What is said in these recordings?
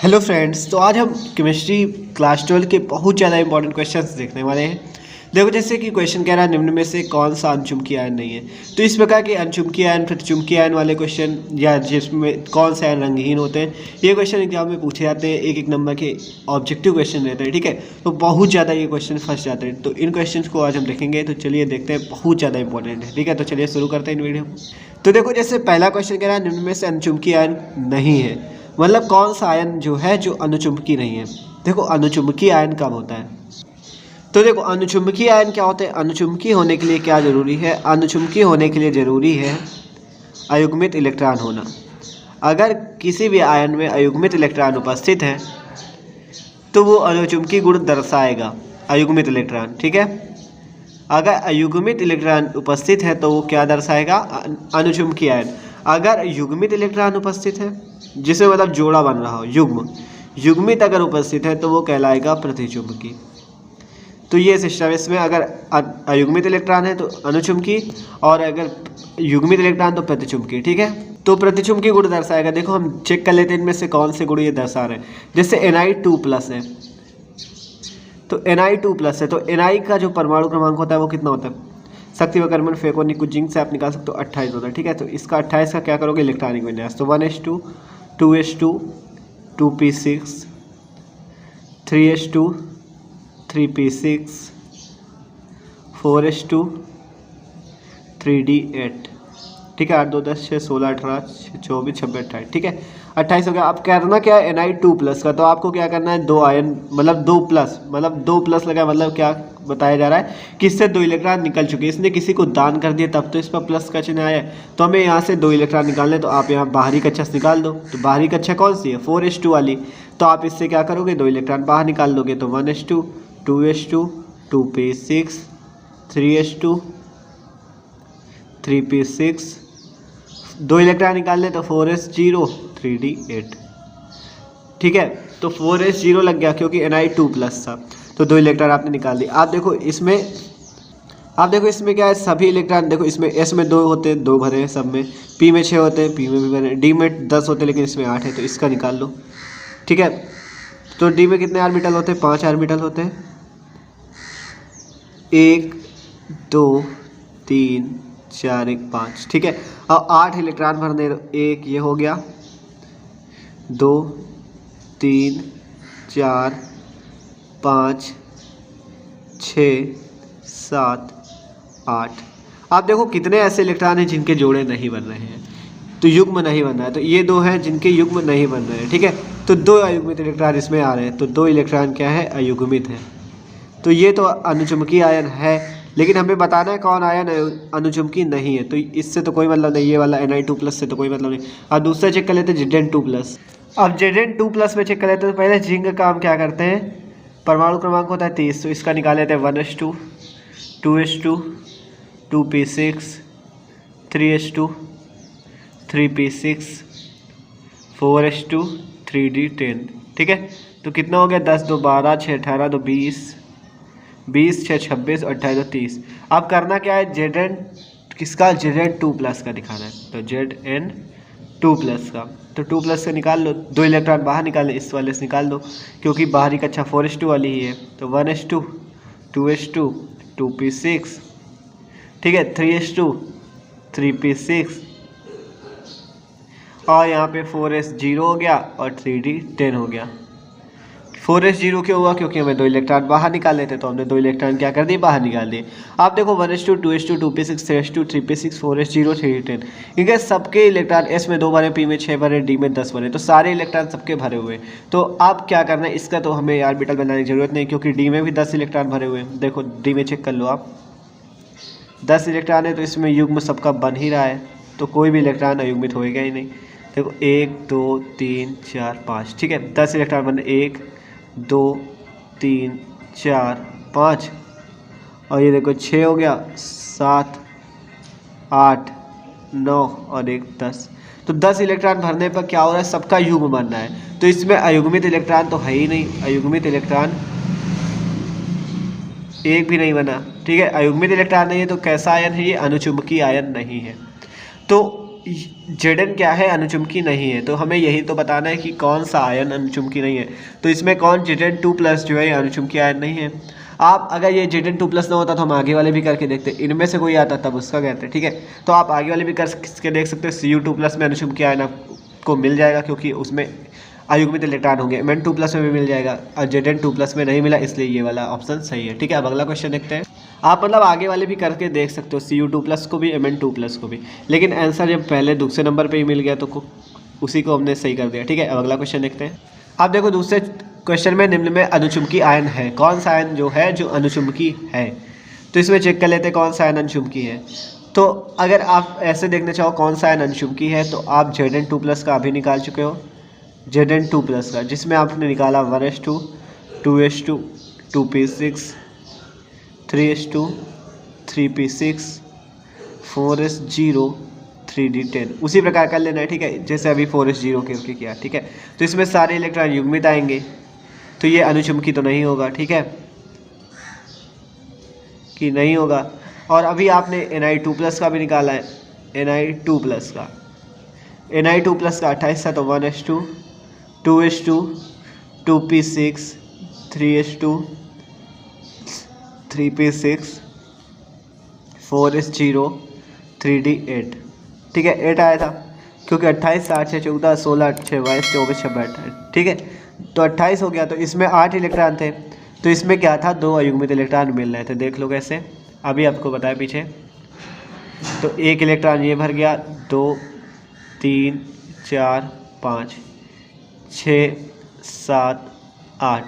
Hello friends, तो आज हम केमिस्ट्री क्लास 12 के बहुत ज़्यादा इंपॉर्टेंट क्वेश्चंस देखने वाले हैं। देखो, जैसे कि क्वेश्चन कह रहा है निम्न में से कौन सा अणुचुंबकीय आयन नहीं है। तो इस प्रकार के अणुचुंबकीय आयन, प्रतिचुंबकीय आयन वाले क्वेश्चन या जिसमें कौन से आयन रंगहीन होते हैं, ये क्वेश्चन एग्जाम में पूछे जाते हैं। एक एक नंबर के ऑब्जेक्टिव क्वेश्चन रहते हैं, ठीक है। तो बहुत ज़्यादा ये क्वेश्चन फंस जाते हैं। तो इन क्वेश्चन को आज हम देखेंगे। तो चलिए देखते हैं, बहुत ज़्यादा इंपॉर्टेंट है, ठीक है। तो चलिए शुरू करते हैं इन वीडियो को। तो देखो, जैसे पहला क्वेश्चन कह रहा है निम्न में से अणुचुंबकीय आयन नहीं है, मतलब कौन सा आयन जो है जो अणुचुंबकीय नहीं है। देखो, अणुचुंबकीय आयन कब होता है। तो देखो, अणुचुंबकीय आयन क्या होते हैं। अणुचुंबकीय होने के लिए क्या जरूरी है। अणुचुंबकीय होने के लिए जरूरी है अयुग्मित इलेक्ट्रॉन होना। अगर किसी भी आयन में अयुग्मित इलेक्ट्रॉन उपस्थित है तो वो अणुचुंबकीय गुण दर्शाएगा, अयुग्मित इलेक्ट्रॉन, ठीक है। अगर अयुग्मित इलेक्ट्रॉन उपस्थित है तो वो क्या दर्शाएगा, अणुचुंबकीय आयन। अगर युग्मित इलेक्ट्रॉन उपस्थित है, जिसे मतलब जोड़ा बन रहा हो, युग्मित अगर उपस्थित है तो वो कहलाएगा प्रतिचुंबकीय। तो ये सिस्टम, इसमें अगर अयुग्मित इलेक्ट्रॉन है तो अणुचुंबकीय, और अगर युग्मित इलेक्ट्रॉन तो प्रतिचुंबकीय, ठीक है। तो प्रतिचुंबकीय गुण दर्शाएगा। देखो, हम चेक कर लेते हैं इनमें से कौन से गुण ये दर्शा रहे हैं। जैसे Ni2+ है, तो Ni2+ है, तो Ni का जो परमाणु क्रमांक होता है वो कितना होता है। शक्ति व कर्मण फेकोनिक कुछ जिंक से आप निकाल सकते हो, 28 होता है, ठीक है। तो इसका 28 का क्या करोगे, इलेक्ट्रॉनिक विन्यास। तो 1s2, 2s2, 2p6, 3s2, 3p6, 4s2, 3d8, ठीक है। 8 2 10 6 16 18 24 26 28, ठीक है। 28 हो गया। अब करना क्या है Ni2+ का, तो आपको क्या करना है, दो आयन मतलब 2+, मतलब 2+ लगा, मतलब क्या बताया जा रहा है कि इससे 2 इलेक्ट्रॉन निकल चुके हैं। इसने किसी को दान कर दिया तब तो इस पर प्लस का चिन्ह आया है। तो हमें यहाँ से 2 इलेक्ट्रॉन निकालने, तो आप यहाँ बाहरी कक्षा से निकाल दो। तो बाहरी कक्षा कौन सी है, 4s2 वाली। तो आप इससे क्या करोगे, 2 इलेक्ट्रॉन बाहर निकाल दोगे। तो 1s2, 2s2, 2p6, 3s2, 3p6, 2 electron निकालने, तो 4s0, 3d8, ठीक है। तो 4s0 लग गया क्योंकि Ni2+ था, तो 2 इलेक्ट्रॉन आपने निकाल दी। आप देखो इसमें क्या है, सभी इलेक्ट्रॉन देखो, इसमें S में 2 होते हैं, 2 भरे हैं सब में। P में 6 होते हैं, P में भी भरे। D में 10 होते हैं, लेकिन इसमें 8 है, तो इसका निकाल लो, ठीक है। तो D में कितने ऑर्बिटल होते हैं, 5 ऑर्बिटल होते हैं। 1 2 3 4 1 5, ठीक है। अब 8 इलेक्ट्रॉन भरने, 1 ये हो गया, 2 3 4 5 6 7 8। आप देखो कितने ऐसे इलेक्ट्रॉन हैं जिनके जोड़े नहीं बन रहे हैं, तो युग्म नहीं बन रहा है। तो ये 2 हैं जिनके युग्म नहीं बन रहे हैं, ठीक है। तो 2 अयुग्मित इलेक्ट्रॉन इसमें आ रहे हैं, तो 2 इलेक्ट्रॉन क्या है, अयुग्मित है। तो ये तो अणुचुंबकीय आयन है, लेकिन हमें बताना है कौन आयन अणुचुंबकीय नहीं है। तो इससे तो कोई मतलब नहीं, ये वाला Ni2+ से तो कोई मतलब नहीं। अब दूसरा चेक कर लेते हैं, Zn2+। अब Zn2+ में चेक कर लेते हैं। तो पहले जिंक का काम क्या करते हैं, परमाणु क्रमांक होता है 30, तो इसका निकाल लेते हैं 1s2, 2s2, 2p6, 3s2, 3p6, 4s2, 3d10, ठीक है। तो कितना हो गया, 10 2 12, 6 18, 2 20, 20 6 26, 28 2 30। अब करना क्या है, Zn किसका, Zn2+ का दिखाना है। तो Zn2+ का, तो 2+ का निकाल लो। 2 इलेक्ट्रॉन बाहर निकाल, इस वाले से निकाल दो, क्योंकि बाहरी कक्षा 4s2 वाली ही है। तो 1s2, 2s2, 2p6, ठीक है, 3s2, 3p6, और यहाँ पे 4s0 हो गया और 3d10 हो गया। 4s0 क्यों हुआ, क्योंकि हमें 2 इलेक्ट्रॉन बाहर निकाल लेते, तो हमने 2 इलेक्ट्रॉन क्या कर दिए, बाहर निकाल दिए। आप देखो 1s2, 2s2, 2p6, 3s2, 3p6, 4s0, 3d10, इनके सबके इलेक्ट्रॉन S में 2 भरे, P में 6 भरे, D में 10 भरे, तो सारे इलेक्ट्रॉन सबके भरे हुए। तो आप क्या करना है, इसका तो हमें ऑर्बिटल बनाने की जरूरत नहीं, क्योंकि D में भी 10 इलेक्ट्रॉन भरे हुए हैं। देखो D में चेक कर लो आप, 10 इलेक्ट्रॉन है, तो इसमें युग्म सबका बन ही रहा है, तो कोई भी इलेक्ट्रॉन अयुग्मित होएगा ही नहीं। देखो 1 2 3 4 5, ठीक है, 10 इलेक्ट्रॉन बने, 1 2 3 4 5, और ये देखो 6 हो गया, 7 8 9 और 1 10। तो 10 इलेक्ट्रॉन भरने पर क्या हो रहा है, सबका युग्म बन रहा है। तो इसमें अयुग्मित इलेक्ट्रॉन तो है ही नहीं, अयुग्मित इलेक्ट्रॉन एक भी नहीं बना, ठीक है। अयुग्मित इलेक्ट्रॉन नहीं है, तो कैसा आयन है ये, अणुचुंबकीय आयन नहीं है। तो Zn क्या है, अनुचुंबकी नहीं है। तो हमें यही तो बताना है कि कौन सा आयन अनुचुंबकी नहीं है। तो इसमें कौन Zn2+ जो है अनुचुंबकी आयन नहीं है। आप अगर ये Zn2+ ना होता तो हम आगे वाले भी करके देखते, इनमें से कोई आता तब उसका कहते, ठीक है। तो आप आगे वाले भी करके देख सकते हो। Cu2+ में अनुचुंबकी आयन आपको मिल जाएगा क्योंकि उसमें अयुग्मित इलेक्ट्रॉन होंगे। Mn2+ में भी मिल जाएगा और Zn2+ में नहीं मिला, इसलिए ये वाला ऑप्शन सही है, ठीक है। अब अगला क्वेश्चन देखते हैं। आप मतलब आगे वाले भी करके देख सकते हो, Cu2+ को भी Mn2+ को भी, लेकिन आंसर जब पहले दूसरे नंबर पे ही मिल गया तो उसी को हमने सही कर दिया, ठीक है। अब अगला क्वेश्चन देखते हैं। आप देखो दूसरे क्वेश्चन में निम्न में अनुचुंबकी आयन है, कौन सा आयन जो है जो अनुचुंबकी है। तो इसमें चेक कर लेते हैं कौन सा आयन अनुचुंबकी है। तो अगर आप ऐसे देखना चाहो कौन सा आयन अनुचुंबकी है तो आप Zn2+ का अभी निकाल चुके हो, Zn2+ का, जिसमें आपने निकाला 1s2 2s2 2p6 3s2 3p6 4s0 3d10। उसी प्रकार कर लेना है, ठीक है, जैसे अभी 4s0 करके किया, ठीक है। तो इसमें सारे इलेक्ट्रॉन युग्मित आएंगे, तो ये अनुचुंबकी तो नहीं होगा, ठीक है, कि नहीं होगा। और अभी आपने Ni2+ का भी निकाला है, Ni2+ का 28 था तो 1s2 2s2 2p6 3s2 3p6 4s0 3d8, ठीक है। 8 आया था क्योंकि 28 8 6 14 16 6 22 24 26, ठीक है। तो 28 हो गया, तो इसमें 8 इलेक्ट्रॉन थे, तो इसमें क्या था, 2 अयुग्मित इलेक्ट्रॉन मिल रहे थे। देख लो कैसे, अभी आपको बताया पीछे। तो 1 इलेक्ट्रॉन ये भर गया, 2 3 4 5 6 7 8,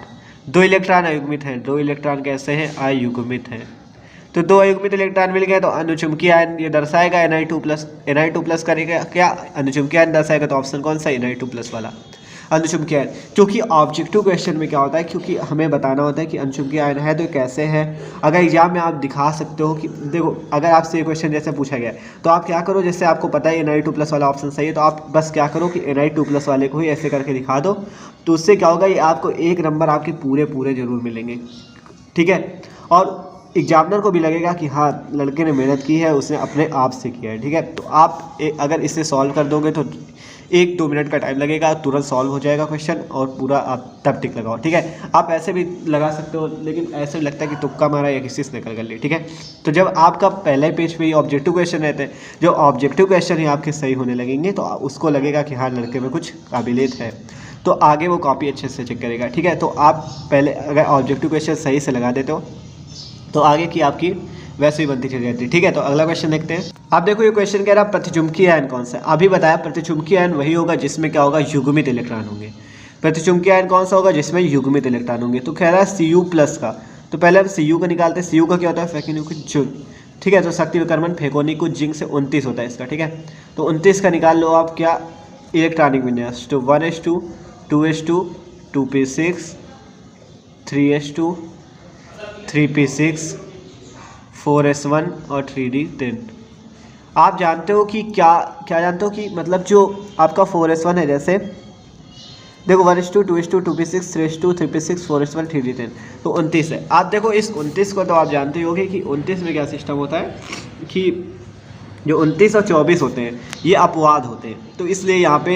2 इलेक्ट्रॉन अयुग्मित हैं। 2 इलेक्ट्रॉन कैसे हैं, अयुग्मित हैं। तो 2 अयुग्मित इलेक्ट्रॉन मिल गए, तो अनुचुंबकीय आयन ये दर्शाएगा Ni2+ करेगा क्या, अनुचुंबकीय आयन दर्शाएगा। तो ऑप्शन कौन सा, Ni2+ वाला अनुचुंबकीय आयन। क्योंकि ऑब्जेक्टिव क्वेश्चन में क्या होता है, क्योंकि हमें बताना होता है कि अनुचुंबकीय आयन है तो कैसे है। अगर एग्जाम में आप दिखा सकते हो कि देखो, अगर आपसे ये क्वेश्चन जैसे पूछा गया तो आप क्या करो, जैसे आपको पता है Ni2+ वाला ऑप्शन सही है, तो आप बस क्या करो कि Ni2+ वाले को ही ऐसे करके दिखा दो। तो उससे क्या होगा, ये आपको 1 नंबर आपके पूरे जरूर मिलेंगे, ठीक है। और एग्जामिनर को भी लगेगा कि हाँ लड़के ने मेहनत की है, उसने अपने आप से किया है, ठीक है। तो आप अगर इसे सॉल्व कर दोगे तो 1-2 मिनट का टाइम लगेगा, तुरंत सॉल्व हो जाएगा क्वेश्चन और पूरा आप तब टिक लगाओ, ठीक है। आप ऐसे भी लगा सकते हो, लेकिन ऐसे लगता है कि तुक्का मारा या किसी से निकल कर ली, ठीक है। तो जब आपका पहले पेज पे ही ऑब्जेक्टिव क्वेश्चन रहते हैं, जो ऑब्जेक्टिव क्वेश्चन ही आपके सही होने लगेंगे तो उसको लगेगा कि हाँ लड़के में कुछ काबिलियत है, तो आगे वो कॉपी अच्छे से चेक करेगा, ठीक है। तो आप पहले अगर ऑब्जेक्टिव क्वेश्चन सही से लगा देते हो तो आगे की आपकी वैसे ही बनती चली जाती है, ठीक है। तो अगला क्वेश्चन देखते हैं। आप देखो ये क्वेश्चन कह रहा है प्रतिचुंबकीय आयन कौन सा है। अभी बताया प्रतिचुंबकीय आयन वही होगा जिसमें क्या होगा, युग्मित इलेक्ट्रॉन होंगे। प्रतिचुंबकीय आयन कौन सा होगा, जिसमें युग्मित इलेक्ट्रॉन होंगे। तो कह रहा है Cu+ का, तो पहले हम Cu का निकालते हैं। Cu का क्या होता है, फेकोनिकुल जिंक, ठीक है। तो शक्ति विकर्मण फेकोनिकुल जिंक से 29 होता है इसका, ठीक है। तो 29 का निकाल लो आप क्या, इलेक्ट्रॉनिक विन्यास। तो 1s2 2s2 2p6 3s2 3p6 4s1 और 3d10। आप जानते हो कि क्या जानते हो कि मतलब जो आपका 4s1 है, जैसे देखो 1s2 2s2 2p6 3s2 3p6 4s1 3d10, तो 29 है। आप देखो इस 29 को तो आप जानते होगे कि 29 में क्या सिस्टम होता है कि जो 29 और 24 होते हैं ये अपवाद होते हैं, तो इसलिए यहाँ पे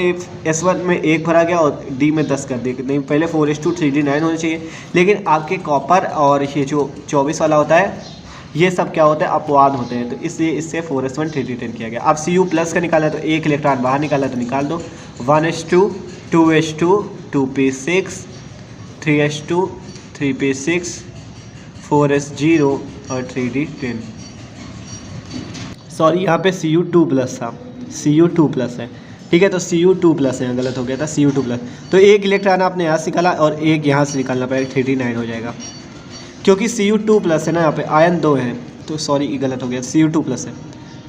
S1 में 1 भरा गया और D में 10 कर दिया। नहीं, पहले 4s2 3d9 होने चाहिए, लेकिन आपके कॉपर और ये जो 24 वाला होता है ये सब क्या होता है, अपवाद होते हैं, तो इसलिए इससे 4s1 3d10 किया गया। अब Cu+ का निकाला तो 1 इलेक्ट्रॉन बाहर निकाला तो निकाल दो, 1s2 2s2 2p6 3s2 3p6 4s0 और 3d10। सॉरी यहाँ पे Cu2+ था, Cu2+ है, ठीक है। तो Cu2+ है, गलत हो गया था, Cu2+। तो 1 इलेक्ट्रॉन आपने यहाँ से निकाला और 1 यहाँ से निकालना पड़ेगा, 3d9 हो जाएगा, क्योंकि Cu2+ है ना, यहाँ पे आयन 2 हैं, तो सॉरी गलत हो गया, Cu2+ है।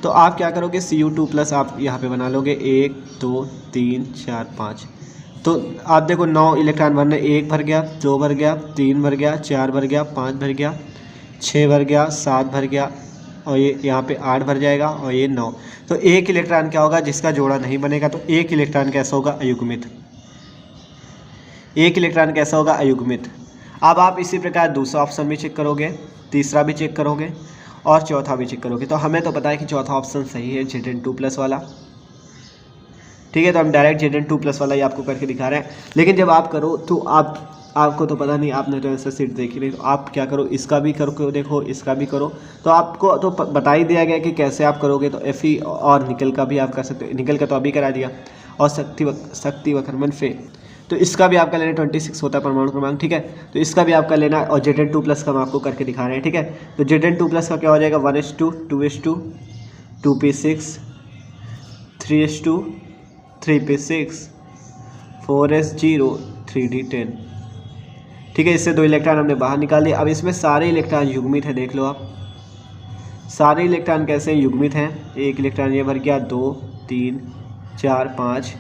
तो आप क्या करोगे, Cu2+ आप यहाँ पे बना लोगे 1 2 3 4 5। तो आप देखो 9 इलेक्ट्रॉन भरने, 1 भर गया, 2 भर गया, 3 भर गया, 4 भर गया, 5 भर गया, 6 भर गया, 7 भर गया, और ये यहाँ पे 8 भर जाएगा, और ये 9। तो 1 इलेक्ट्रॉन क्या होगा, जिसका जोड़ा नहीं बनेगा, तो 1 इलेक्ट्रॉन कैसा होगा, अयुग्मित। 1 इलेक्ट्रॉन कैसा होगा, अयुग्मित। अब आप इसी प्रकार दूसरा ऑप्शन भी चेक करोगे, तीसरा भी चेक करोगे और चौथा भी चेक करोगे। तो हमें तो पता है कि चौथा ऑप्शन सही है, Zn2+ वाला, ठीक है। तो हम डायरेक्ट Zn2+ वाला ही आपको करके दिखा रहे हैं, लेकिन जब आप करो तो आपको तो पता नहीं, आपने तो आंसर शीट देखी नहीं, तो आप क्या करो, इसका भी करो, देखो इसका भी करो, तो आपको तो बता ही दिया गया कि कैसे आप करोगे। तो Fe और निकल का भी आप कर सकते हो, निकल का तो अभी करा दिया, और शक्ति व कर्मन फे, तो इसका भी आपका लेना 26 होता है परमाणु क्रमांक, ठीक है। तो इसका भी आपका लेना, और Zn2+ का हम आपको करके दिखा रहे हैं, ठीक है। तो Zn2+ का क्या हो जाएगा, 1s2 2s2 2p6 3s2 3p6 4s0 3d10, ठीक है। इससे 2 इलेक्ट्रॉन हमने बाहर निकाल दिए। अब इसमें सारे इलेक्ट्रॉन युग्मित है, देख लो आप सारे इलेक्ट्रॉन कैसे युग्मित हैं। एक इलेक्ट्रॉन ये भर गया, 2 3 4 5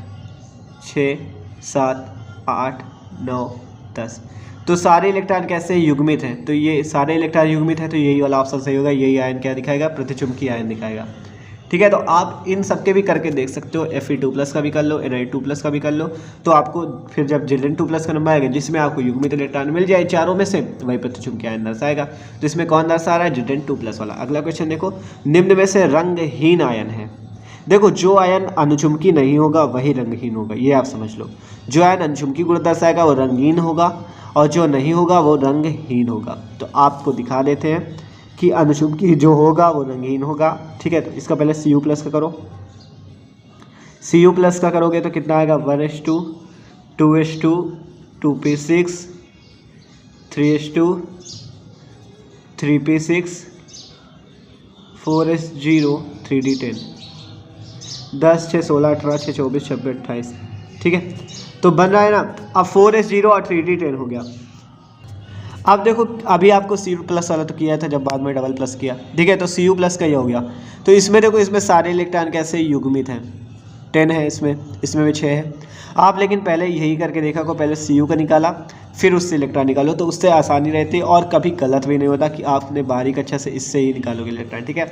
6 7 8 9 10, तो सारे इलेक्ट्रॉन कैसे युग्मित हैं। तो ये सारे इलेक्ट्रॉन युग्मित हैं, तो यही वाला ऑप्शन सही होगा। यही आयन क्या दिखाएगा, प्रतिचुंबकीय आयन दिखाएगा, ठीक है। तो आप इन सब के भी करके देख सकते हो, Fe2+ का भी कर लो, Ni2+ का भी कर लो, तो आपको फिर जब Zn2+ का नंबर आएगा जिसमें आपको युग्मित इलेक्ट्रॉन मिल जाए चारों में से, वही प्रतिचुंबकीय आयन दर्शाएगा। तो इसमें कौन दर्शा रहा है, Zn2+ वाला। अगला क्वेश्चन देखो, निम्न में से रंगहीन आयन है। देखो जो आयन अनुचुंबकीय नहीं होगा वही रंगहीन होगा, ये आप समझ लो। जो आयन अनुचुंबकीय गुण दर्शाएगा वो रंगीन होगा, और जो नहीं होगा वो रंगहीन होगा। तो आपको दिखा देते हैं कि अनुचुंबकीय जो होगा वो रंगीन होगा, ठीक है। तो इसका पहले Cu+ का करो, Cu+ का करोगे तो कितना आएगा, 1s2 2s2 2p6 3s2 3p6 4s0 3d10, 10 6 16 18 6 24 26 28, ठीक है। तो बन रहा है ना। अब 4s0 और 3d10 हो गया। अब देखो अभी आपको Cu+ वाला तो किया था जब बाद में डबल प्लस किया, ठीक है। तो Cu+ का ही हो गया। तो इसमें देखो, इसमें सारे इलेक्ट्रॉन कैसे युग्मित हैं, 10 है, इसमें भी 6 है। आप लेकिन पहले यही करके देखा को, पहले Cu का निकाला फिर उससे इलेक्ट्रॉन निकालो, तो उससे आसानी रहती है और कभी गलत भी नहीं होता कि आपने बारीक अच्छा से इससे ही निकालोगे इलेक्ट्रॉन, ठीक है।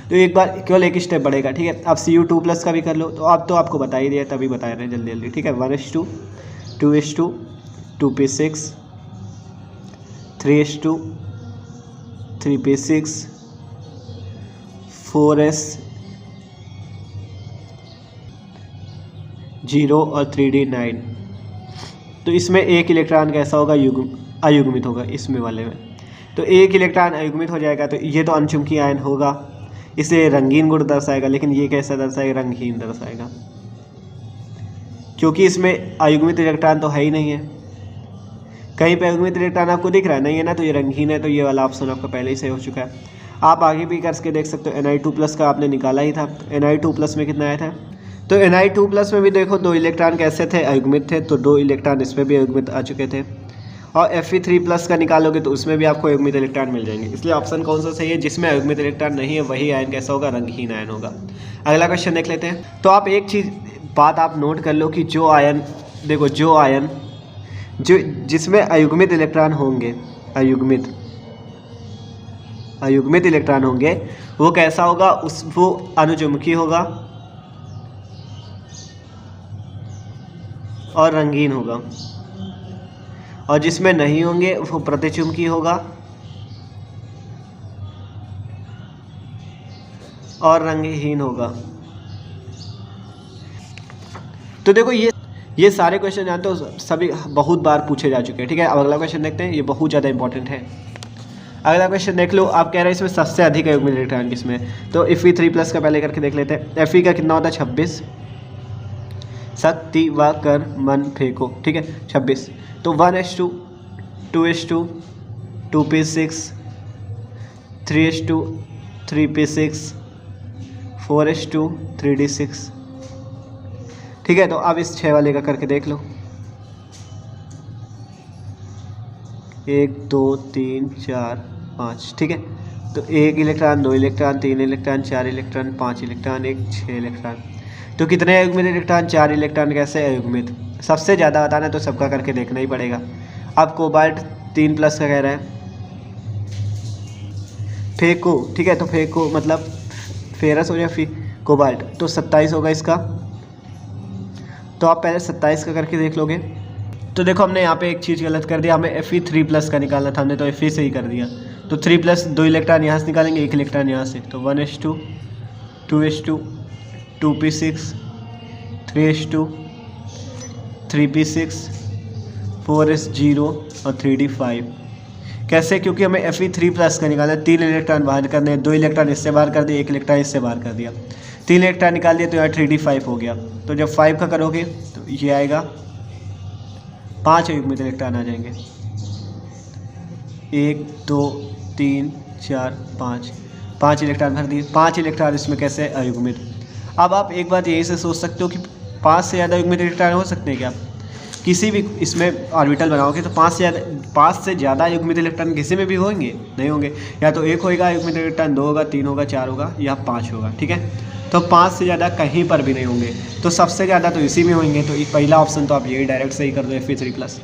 तो एक बार केवल एक स्टेप बढ़ेगा, ठीक है। अब Cu2+ का भी कर लो, तो अब तो आपको बता ही दिया, तभी बता रहे हैं जल्दी जल्दी, ठीक है। 1s2 2s2 2p6 3s2 3p6 4s0 और 3d9। तो इसमें एक इलेक्ट्रॉन कैसा होगा, अयुग्मित होगा इसमें वाले में। तो एक इलेक्ट्रॉन अयुग्मित हो जाएगा, तो ये तो अनुचुंबकीय आयन होगा, इसे रंगीन गुण दर्शाएगा, लेकिन ये कैसा दर्शाएगा, रंगहीन दर्शाएगा, क्योंकि इसमें अयुग्मित इलेक्ट्रॉन तो है ही नहीं है। कहीं पे अयुग्मित इलेक्ट्रॉन आपको दिख रहा है, नहीं है ना, तो ये रंगहीन है। तो ये वाला ऑप्शन आपका पहले ही सही हो चुका है। आप आगे भी करके देख सकते हो। Ni2+ का आपने निकाला ही था, तो Ni2+ में कितना आया था। तो Ni2+ में भी देखो 2 इलेक्ट्रॉन कैसे थे, अयुग्मित थे, तो 2 इलेक्ट्रॉन इसमें भी अयुग्मित आ चुके थे। और Fe3+ का निकालोगे तो उसमें भी आपको अयुग्मित इलेक्ट्रॉन मिल जाएंगे। इसलिए ऑप्शन कौन सा सही है, जिसमें अयुग्मित इलेक्ट्रॉन नहीं है वही आयन कैसा होगा, रंगहीन आयन होगा। अगला क्वेश्चन देख लेते हैं। तो आप एक बात आप नोट कर लो कि जो आयन, देखो जो आयन जिसमें अयुग्मित इलेक्ट्रॉन होंगे, अयुग्मित इलेक्ट्रॉन होंगे, वो कैसा होगा, वो अनुचुंबकीय होगा और रंगीन होगा। और जिसमें नहीं होंगे वो प्रतिचुंबकीय होगा और रंगहीन होगा। तो देखो ये सारे क्वेश्चन जानते हो, सभी बहुत बार पूछे जा चुके हैं, ठीक है। अब अगला क्वेश्चन देखते हैं, ये बहुत ज़्यादा इंपॉर्टेंट है। अगला क्वेश्चन देख लो, आप कह रहे हैं इसमें सबसे अधिक अयुग्मित इलेक्ट्रॉन किसमें। तो Fe3+ का पहले करके देख लेते हैं। Fe का कितना होता है, 26, शक्ति व कर्मन फेंको, ठीक है, 26। तो 1s2 2s2 2p6 3s2 3p6 4s2 3d6, ठीक है। तो अब इस 6 वाले का करके देख लो, 1 2 3 4 5, ठीक है। तो 1 electron 2 electron 3 electron 4 electron 5 electron 1 6 electron. तो कितने अयुग्मित इलेक्ट्रॉन, 4 इलेक्ट्रॉन कैसे अयुग्मित, सबसे ज़्यादा बताना है तो सबका करके देखना ही पड़ेगा। अब कोबाल्ट 3+ का कह रहा है, फेंको, ठीक है। तो फेंको मतलब फेरस हो या कोबाल्ट, तो 27 होगा इसका। तो आप पहले 27 का करके देख लोगे। तो देखो हमने यहाँ पे एक चीज़ गलत कर दिया, हमें Fe3+ का निकालना था, हमने तो Fe से ही कर दिया। तो 3+ 2 इलेक्ट्रॉन यहाँ से निकालेंगे, 1 इलेक्ट्रॉन यहाँ से, तो 1s2 2s2 2p6 3s2, 3p6, 4s0 और 3d5। कैसे? क्योंकि हमें Fe3+ का निकालना है। 3 इलेक्ट्रॉन बाहर करने हैं, 2 इलेक्ट्रॉन इससे बाहर कर दिए, 1 इलेक्ट्रॉन इससे बाहर कर दिया, 3 इलेक्ट्रॉन निकाल दिया, तो यहाँ 3d5 हो गया। तो जब 5 का करोगे तो ये आएगा, 5 अयुग्मित इलेक्ट्रॉन आ जाएंगे। 1 2 3 4 5 इलेक्ट्रॉन भर दिए। 5 इलेक्ट्रॉन इसमें कैसे? अयुग्मित। अब आप एक बात यही से सोच सकते हो कि 5 से ज़्यादा युग्मित इलेक्ट्रॉन हो सकते हैं क्या? किसी भी इसमें ऑर्बिटल बनाओगे तो 5 से ज़्यादा युग्मित इलेक्ट्रॉन किसी में भी होंगे? नहीं होंगे। या तो 1 होगा युग्मित इलेक्ट्रॉन, 2 होगा, 3 होगा, 4 होगा या 5 होगा। ठीक है, तो 5 से ज़्यादा कहीं पर भी नहीं होंगे। तो सबसे ज़्यादा तो इसी में होंगे। तो पहला ऑप्शन तो आप यही डायरेक्ट सही कर दो, Fe3+।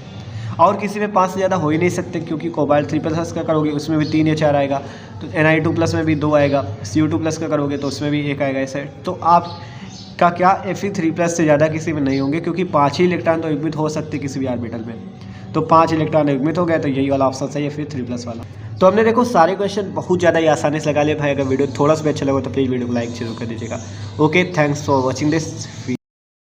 और किसी में 5 से ज़्यादा हो ही नहीं सकते, क्योंकि कोबाल्ट 3+ का करोगे उसमें भी 3 या 4 आएगा, तो Ni2+ में भी 2 आएगा, Cu2+ का करोगे तो उसमें भी 1 आएगा। ऐसे तो आप का क्या Fe3+ से ज़्यादा किसी में नहीं होंगे, क्योंकि 5 ही इलेक्ट्रॉन तो युग्मित हो सकते किसी भी ऑर्बिटल में। तो 5 इलेक्ट्रॉन युग्मित हो गए, तो यही वाला ऑप्शन सही है, Fe3+ वाला। तो हमने देखो सारे क्वेश्चन बहुत ज़्यादा ही आसानी से लगा लिए भाई। अगर वीडियो थोड़ा सा भी अच्छा लगा तो प्लीज़ वीडियो को लाइक जरूर कर दीजिएगा। Okay, thanks for watching this.